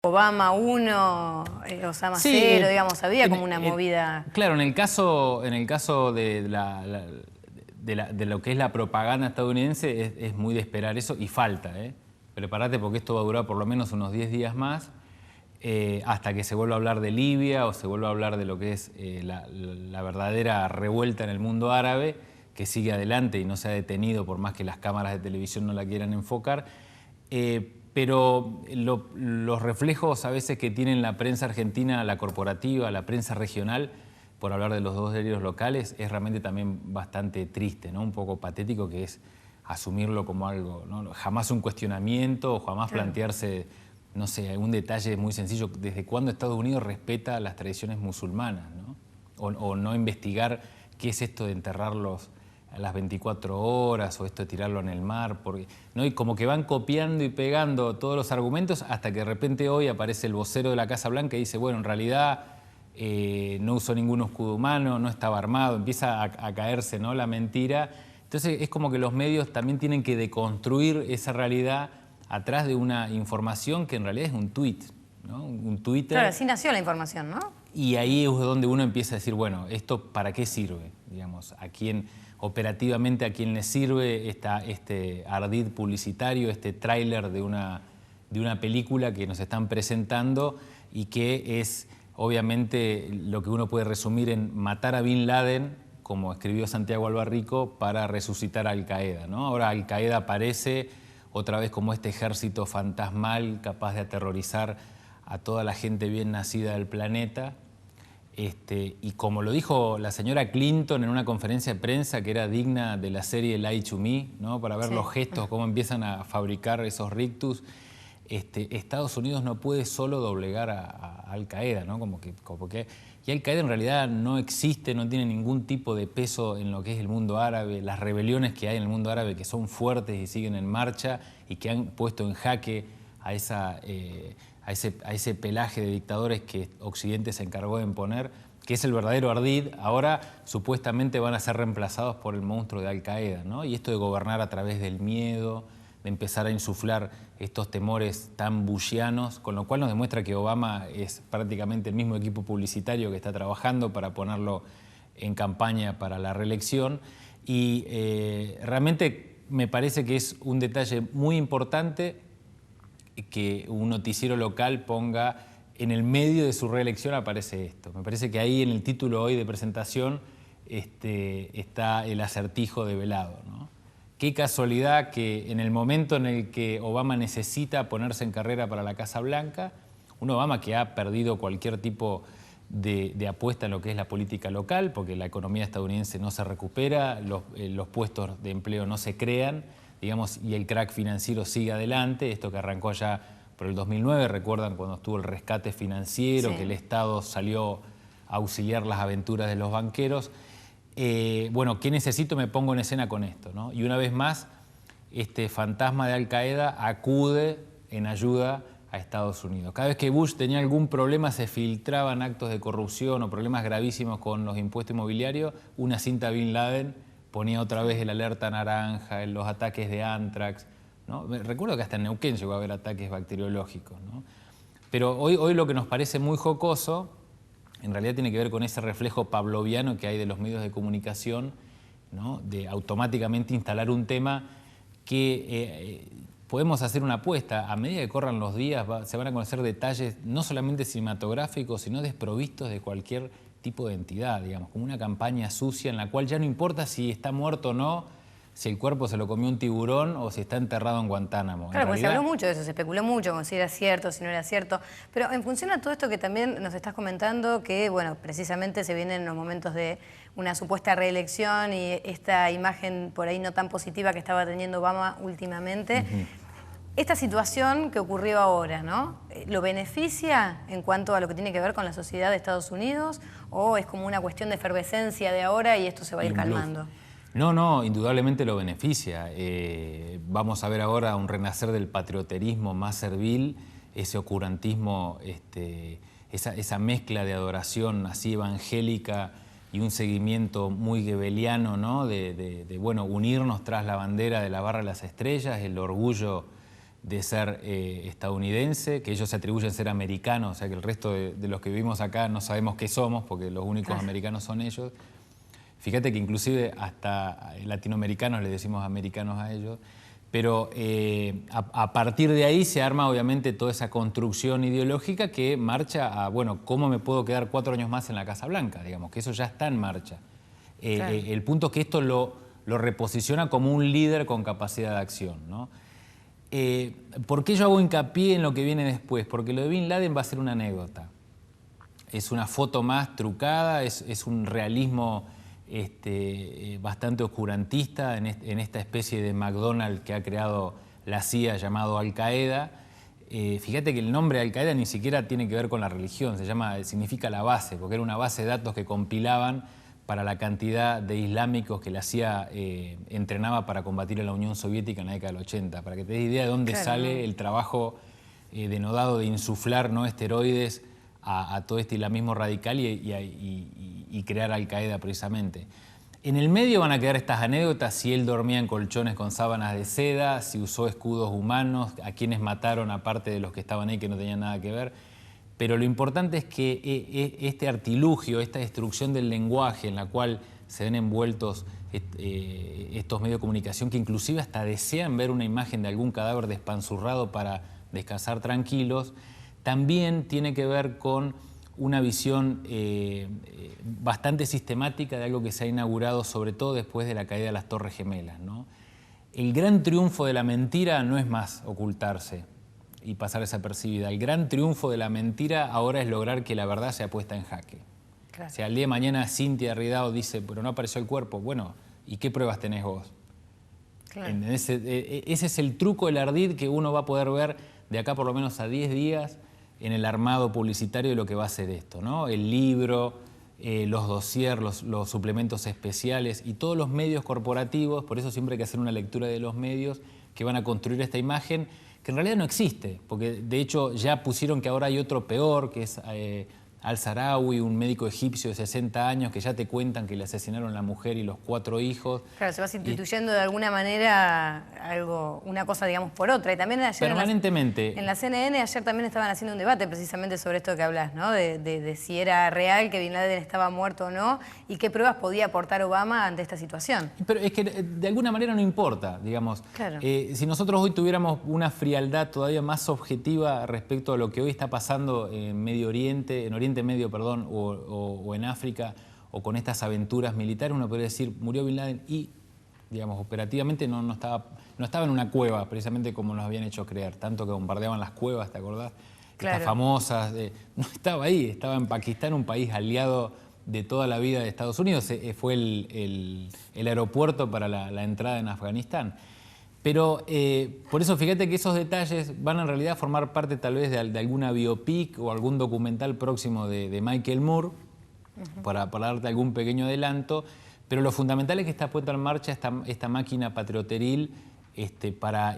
Obama 1, Osama Sí, 0, digamos, había como una movida. Claro, en el caso de lo que es la propaganda estadounidense es muy de esperar eso y falta, ¿eh? Prepárate porque esto va a durar por lo menos unos 10 días más hasta que se vuelva a hablar de Libia o se vuelva a hablar de lo que es la verdadera revuelta en el mundo árabe, que sigue adelante y no se ha detenido por más que las cámaras de televisión no la quieran enfocar. Pero los reflejos a veces que tiene la prensa argentina, la corporativa, la prensa regional, por hablar de los dos diarios locales, es realmente también bastante triste, ¿no? Un poco patético, que es asumirlo como algo, ¿no? Jamás un cuestionamiento o jamás plantearse, no sé, algún detalle muy sencillo. ¿Desde cuándo Estados Unidos respeta las tradiciones musulmanas, ¿no? O no investigar qué es esto de enterrarlos a las 24 horas o esto de tirarlo en el mar, porque, ¿no? Y como que van copiando y pegando todos los argumentos hasta que de repente hoy aparece el vocero de la Casa Blanca y dice, bueno, en realidad no usó ningún escudo humano, no estaba armado, empieza a caerse, ¿no?, la mentira. Entonces es como que los medios también tienen que deconstruir esa realidad atrás de una información que en realidad es un tuit, ¿no? Un Twitter. Claro, así nació la información, ¿no? Y ahí es donde uno empieza a decir, bueno, ¿esto para qué sirve? Digamos, ¿a quién, operativamente, a quién le sirve este ardid publicitario, este tráiler de una película que nos están presentando y que es, obviamente, lo que uno puede resumir en matar a Bin Laden, como escribió Santiago Albarrico, para resucitar a Al Qaeda, ¿no? Ahora Al Qaeda aparece otra vez como este ejército fantasmal capaz de aterrorizar a toda la gente bien nacida del planeta. Y como lo dijo la señora Clinton en una conferencia de prensa que era digna de la serie Lie to Me, ¿no?, para ver Sí. los gestos, cómo empiezan a fabricar esos rictus, Estados Unidos no puede solo doblegar a Al Qaeda, ¿no? Y Al Qaeda en realidad no existe, no tiene ningún tipo de peso en lo que es el mundo árabe. Las rebeliones que hay en el mundo árabe, que son fuertes y siguen en marcha y que han puesto en jaque a ese pelaje de dictadores que Occidente se encargó de imponer, que es el verdadero ardid, ahora supuestamente van a ser reemplazados por el monstruo de Al Qaeda, ¿no? Y esto de gobernar a través del miedo, de empezar a insuflar estos temores tan bushianos, con lo cual nos demuestra que Obama es prácticamente el mismo equipo publicitario que está trabajando para ponerlo en campaña para la reelección. Y realmente me parece que es un detalle muy importante que un noticiero local ponga en el medio de su reelección, aparece esto. Me parece que ahí en el título hoy de presentación está el acertijo develado, ¿no? Qué casualidad que en el momento en el que Obama necesita ponerse en carrera para la Casa Blanca, un Obama que ha perdido cualquier tipo de apuesta en lo que es la política local, porque la economía estadounidense no se recupera, los puestos de empleo no se crean, digamos, y el crack financiero sigue adelante, esto que arrancó ya por el 2009, recuerdan cuando estuvo el rescate financiero, sí, que el Estado salió a auxiliar las aventuras de los banqueros. Bueno, ¿qué necesito? Me pongo en escena con esto, ¿no? Y una vez más, este fantasma de Al Qaeda acude en ayuda a Estados Unidos. Cada vez que Bush tenía algún problema, se filtraban actos de corrupción o problemas gravísimos con los impuestos inmobiliarios, una cinta Bin Laden ponía otra vez el alerta naranja, los ataques de Anthrax, ¿no? Recuerdo que hasta en Neuquén llegó a haber ataques bacteriológicos, ¿no? Pero hoy lo que nos parece muy jocoso en realidad tiene que ver con ese reflejo pavloviano que hay de los medios de comunicación, ¿no?, de automáticamente instalar un tema que podemos hacer una apuesta. A medida que corran los días se van a conocer detalles no solamente cinematográficos, sino desprovistos de cualquier tipo de entidad, digamos, como una campaña sucia en la cual ya no importa si está muerto o no, si el cuerpo se lo comió un tiburón o si está enterrado en Guantánamo. Claro, pues se habló mucho de eso, se especuló mucho con si era cierto, si no era cierto. Pero en función a todo esto que también nos estás comentando, que bueno, precisamente se vienen los momentos de una supuesta reelección y esta imagen por ahí no tan positiva que estaba teniendo Obama últimamente. Esta situación que ocurrió ahora, ¿no?, ¿lo beneficia en cuanto a lo que tiene que ver con la sociedad de Estados Unidos o es como una cuestión de efervescencia de ahora y esto se va a ir calmando? No, indudablemente lo beneficia. Vamos a ver ahora un renacer del patrioterismo más servil, ese oscurantismo, esa mezcla de adoración así evangélica y un seguimiento muy goebbeliano, ¿no?, bueno, unirnos tras la bandera de la Barra de las Estrellas, el orgullo de ser estadounidense, que ellos se atribuyen ser americanos, o sea que el resto de los que vivimos acá no sabemos qué somos, porque los únicos americanos son ellos. Fíjate que inclusive hasta latinoamericanos le decimos americanos a ellos, pero a partir de ahí se arma obviamente toda esa construcción ideológica que marcha a, bueno, ¿cómo me puedo quedar 4 años más en la Casa Blanca? Digamos, que eso ya está en marcha. El punto es que esto lo reposiciona como un líder con capacidad de acción, ¿no? ¿Por qué yo hago hincapié en lo que viene después? Porque lo de Bin Laden va a ser una anécdota. Es una foto más trucada, es un realismo bastante oscurantista en esta especie de McDonald's que ha creado la CIA llamado Al Qaeda. Fíjate que el nombre Al Qaeda ni siquiera tiene que ver con la religión, significa la base, porque era una base de datos que compilaban para la cantidad de islámicos que la CIA entrenaba para combatir a la Unión Soviética en la década del 80, para que te des idea de dónde sale el trabajo denodado de insuflar, ¿no?, esteroides a todo este islamismo radical y crear Al Qaeda precisamente. En el medio van a quedar estas anécdotas, si él dormía en colchones con sábanas de seda, si usó escudos humanos, a quienes mataron aparte de los que estaban ahí que no tenían nada que ver. Pero lo importante es que este artilugio, esta destrucción del lenguaje en la cual se ven envueltos estos medios de comunicación que inclusive hasta desean ver una imagen de algún cadáver despanzurrado para descansar tranquilos, también tiene que ver con una visión bastante sistemática de algo que se ha inaugurado sobre todo después de la caída de las Torres Gemelas, ¿no? El gran triunfo de la mentira no es más ocultarse y pasar desapercibida. El gran triunfo de la mentira ahora es lograr que la verdad sea puesta en jaque. Claro. O sea, al día de mañana Cintia Ridao dice, pero no apareció el cuerpo. Bueno, ¿y qué pruebas tenés vos? Claro. Ese es el truco del ardid que uno va a poder ver de acá por lo menos a 10 días en el armado publicitario de lo que va a ser esto, ¿no? El libro, los dossiers, los suplementos especiales y todos los medios corporativos. Por eso siempre hay que hacer una lectura de los medios que van a construir esta imagen, que en realidad no existe, porque de hecho ya pusieron que ahora hay otro peor, que es Al-Sarawi, un médico egipcio de 60 años, que ya te cuentan que le asesinaron a la mujer y los 4 hijos. Claro, se va instituyendo de alguna manera una cosa, digamos, por otra. Y también ayer permanentemente. En la CNN ayer también estaban haciendo un debate precisamente sobre esto que hablas, ¿no? De si era real que Bin Laden estaba muerto o no y qué pruebas podía aportar Obama ante esta situación. Pero es que de alguna manera no importa, digamos. Claro. Si nosotros hoy tuviéramos una frialdad todavía más objetiva respecto a lo que hoy está pasando en Medio Oriente, en Oriente Medio, perdón, o en África, o con estas aventuras militares, uno podría decir, murió Bin Laden y, digamos, operativamente no estaba en una cueva, precisamente como nos habían hecho creer, tanto que bombardeaban las cuevas, ¿te acordás? Claro. Estas famosas, no estaba ahí, estaba en Pakistán, un país aliado de toda la vida de Estados Unidos, fue el aeropuerto para la entrada en Afganistán. Pero por eso fíjate que esos detalles van en realidad a formar parte tal vez de alguna biopic o algún documental próximo de Michael Moore, para darte algún pequeño adelanto, pero lo fundamental es que está puesta en marcha esta máquina patrioteril para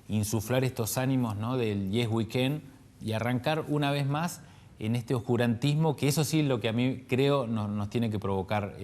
insuflar estos ánimos, ¿no?, del Yes We Can y arrancar una vez más en este oscurantismo, que eso sí es lo que a mí creo nos tiene que provocar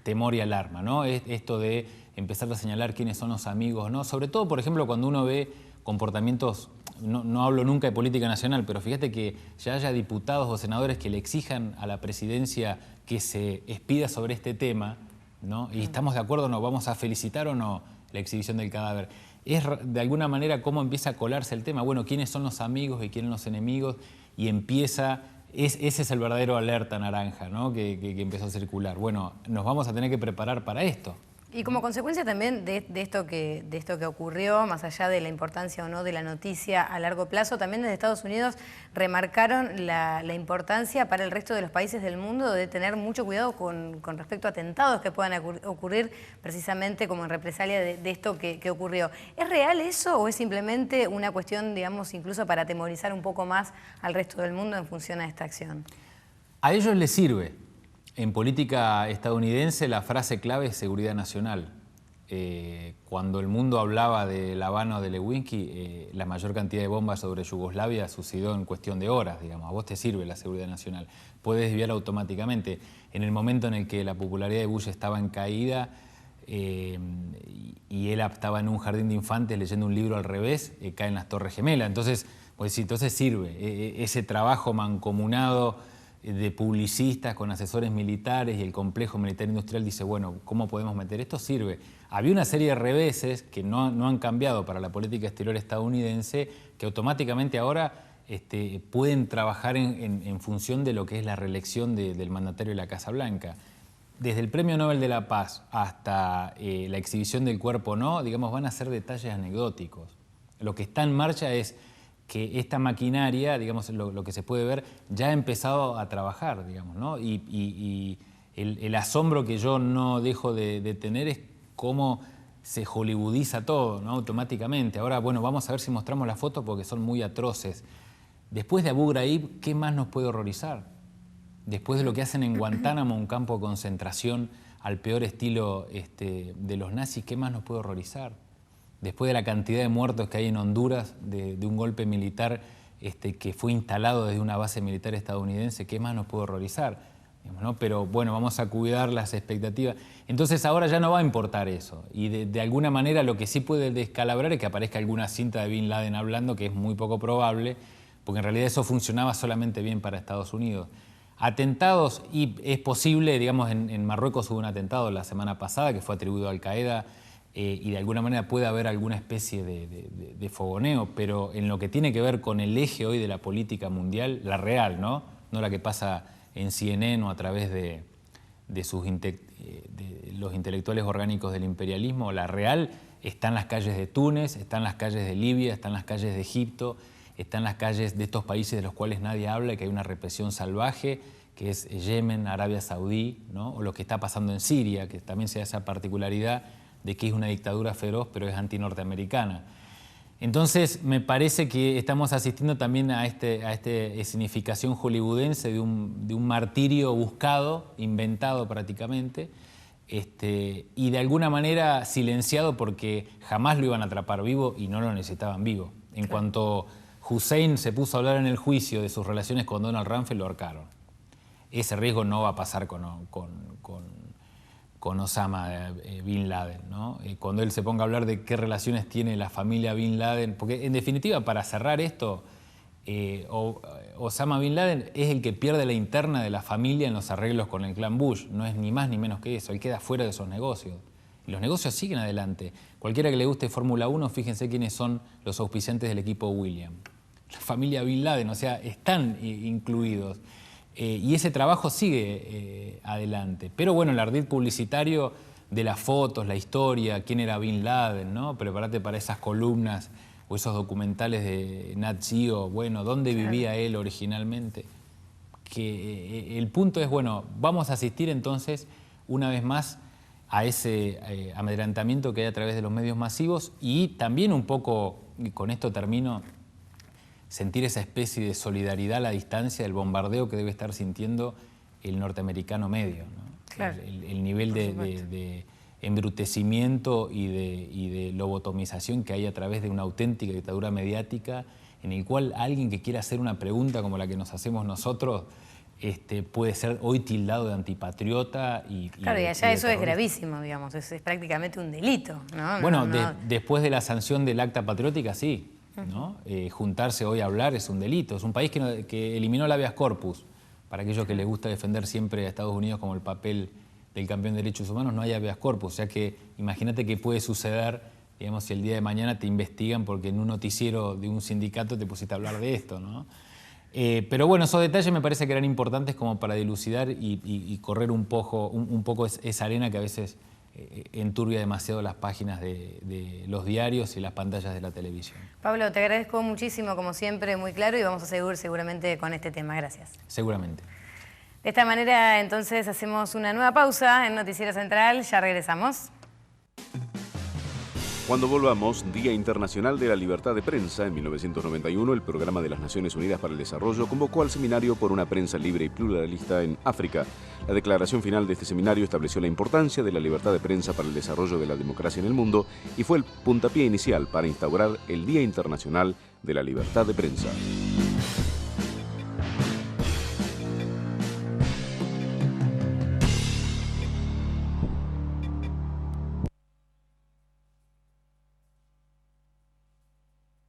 temor y alarma, ¿no? Esto de empezar a señalar quiénes son los amigos, ¿no? Sobre todo, por ejemplo, cuando uno ve comportamientos, no hablo nunca de política nacional, pero fíjate que ya haya diputados o senadores que le exijan a la presidencia que se expida sobre este tema, ¿no? Y estamos de acuerdo, ¿no? ¿Vamos a felicitar o no la exhibición del cadáver? Es de alguna manera cómo empieza a colarse el tema. Bueno, ¿quiénes son los amigos y quiénes los enemigos? Y empieza... ese es el verdadero alerta naranja, ¿no?, que empezó a circular. Bueno, nos vamos a tener que preparar para esto. Y como consecuencia también de esto que ocurrió, más allá de la importancia o no de la noticia a largo plazo, también desde Estados Unidos remarcaron la importancia para el resto de los países del mundo de tener mucho cuidado con respecto a atentados que puedan ocurrir precisamente como en represalia de esto que ocurrió. ¿Es real eso o es simplemente una cuestión, digamos, incluso para atemorizar un poco más al resto del mundo en función a esta acción? A ellos les sirve. En política estadounidense la frase clave es seguridad nacional. Cuando el mundo hablaba de La Habana o de Lewinsky, la mayor cantidad de bombas sobre Yugoslavia sucedió en cuestión de horas, digamos. A vos te sirve la seguridad nacional. Puedes desviar automáticamente. En el momento en el que la popularidad de Bush estaba en caída, y él estaba en un jardín de infantes leyendo un libro al revés, caen las Torres Gemelas. Entonces, pues sí, entonces sirve ese trabajo mancomunado de publicistas con asesores militares y el complejo militar industrial dice, bueno, ¿cómo podemos meter esto? Sirve. Había una serie de reveses que no han cambiado para la política exterior estadounidense que automáticamente ahora pueden trabajar en función de lo que es la reelección del mandatario de la Casa Blanca. Desde el Premio Nobel de la Paz hasta la exhibición del cuerpo no, digamos, van a ser detalles anecdóticos. Lo que está en marcha es que esta maquinaria, digamos, lo que se puede ver, ya ha empezado a trabajar, digamos, ¿no? Y el asombro que yo no dejo de tener es cómo se hollywoodiza todo, ¿no? Automáticamente. Ahora, bueno, vamos a ver si mostramos las fotos porque son muy atroces. Después de Abu Ghraib, ¿qué más nos puede horrorizar? Después de lo que hacen en Guantánamo, un campo de concentración al peor estilo de los nazis, ¿qué más nos puede horrorizar? Después de la cantidad de muertos que hay en Honduras, de un golpe militar que fue instalado desde una base militar estadounidense, ¿qué más nos puede horrorizar? Digamos, ¿no? Pero bueno, vamos a cuidar las expectativas. Entonces ahora ya no va a importar eso. Y de alguna manera lo que sí puede descalabrar es que aparezca alguna cinta de Bin Laden hablando, que es muy poco probable, porque en realidad eso funcionaba solamente bien para Estados Unidos. Atentados, y es posible, digamos, en Marruecos hubo un atentado la semana pasada que fue atribuido a Al-Qaeda, y de alguna manera puede haber alguna especie de fogoneo, pero en lo que tiene que ver con el eje hoy de la política mundial, la real, no la que pasa en CNN o a través de los intelectuales orgánicos del imperialismo, la real está en las calles de Túnez, está en las calles de Libia, está en las calles de Egipto, está en las calles de estos países de los cuales nadie habla y que hay una represión salvaje, que es Yemen, Arabia Saudí, ¿no? O lo que está pasando en Siria, que también se da esa particularidad de que es una dictadura feroz, pero es antinorteamericana. Entonces, me parece que estamos asistiendo también a esta escenificación hollywoodense de un martirio buscado, inventado prácticamente, y de alguna manera silenciado porque jamás lo iban a atrapar vivo y no lo necesitaban vivo. En cuanto Hussein se puso a hablar en el juicio de sus relaciones con Donald Rumsfeld, lo ahorcaron. Ese riesgo no va a pasar con Osama Bin Laden, ¿no? Cuando él se ponga a hablar de qué relaciones tiene la familia Bin Laden, porque en definitiva, para cerrar esto, Osama Bin Laden es el que pierde la interna de la familia en los arreglos con el clan Bush, no es ni más ni menos que eso, él queda fuera de esos negocios. Y los negocios siguen adelante. Cualquiera que le guste Fórmula 1, fíjense quiénes son los auspiciantes del equipo Williams. La familia Bin Laden, o sea, están incluidos. Y ese trabajo sigue adelante. Pero bueno, el ardid publicitario de las fotos, la historia, quién era Bin Laden, ¿no? Prepárate para esas columnas o esos documentales de Nat Geo, bueno, ¿dónde vivía él originalmente? Que el punto es, bueno, vamos a asistir entonces una vez más a ese amedrentamiento que hay a través de los medios masivos y también un poco, y con esto termino, sentir esa especie de solidaridad a la distancia del bombardeo que debe estar sintiendo el norteamericano medio, ¿no? Claro. El nivel de embrutecimiento y de lobotomización que hay a través de una auténtica dictadura mediática en el cual alguien que quiera hacer una pregunta como la que nos hacemos nosotros puede ser hoy tildado de antipatriota. Claro, y allá eso es gravísimo, digamos, es prácticamente un delito, ¿no? Bueno, después de la sanción del Acta Patriótica, sí. ¿No? Juntarse hoy a hablar es un delito. Es un país que eliminó el habeas corpus. Para aquellos que les gusta defender siempre a Estados Unidos como el papel del campeón de derechos humanos, no hay habeas corpus. O sea que imagínate qué puede suceder, digamos, si el día de mañana te investigan porque en un noticiero de un sindicato te pusiste a hablar de esto, ¿no? Pero bueno, esos detalles me parece que eran importantes como para dilucidar y correr un poco esa arena que a veces enturbia demasiado las páginas de los diarios y las pantallas de la televisión. Pablo, te agradezco muchísimo, como siempre, muy claro, y vamos a seguir seguramente con este tema. Gracias. Seguramente. De esta manera, entonces, hacemos una nueva pausa en Noticiero Central. Ya regresamos. Cuando volvamos, Día Internacional de la Libertad de Prensa, en 1991, el Programa de las Naciones Unidas para el Desarrollo convocó al seminario por una prensa libre y pluralista en África. La declaración final de este seminario estableció la importancia de la libertad de prensa para el desarrollo de la democracia en el mundo y fue el puntapié inicial para instaurar el Día Internacional de la Libertad de Prensa.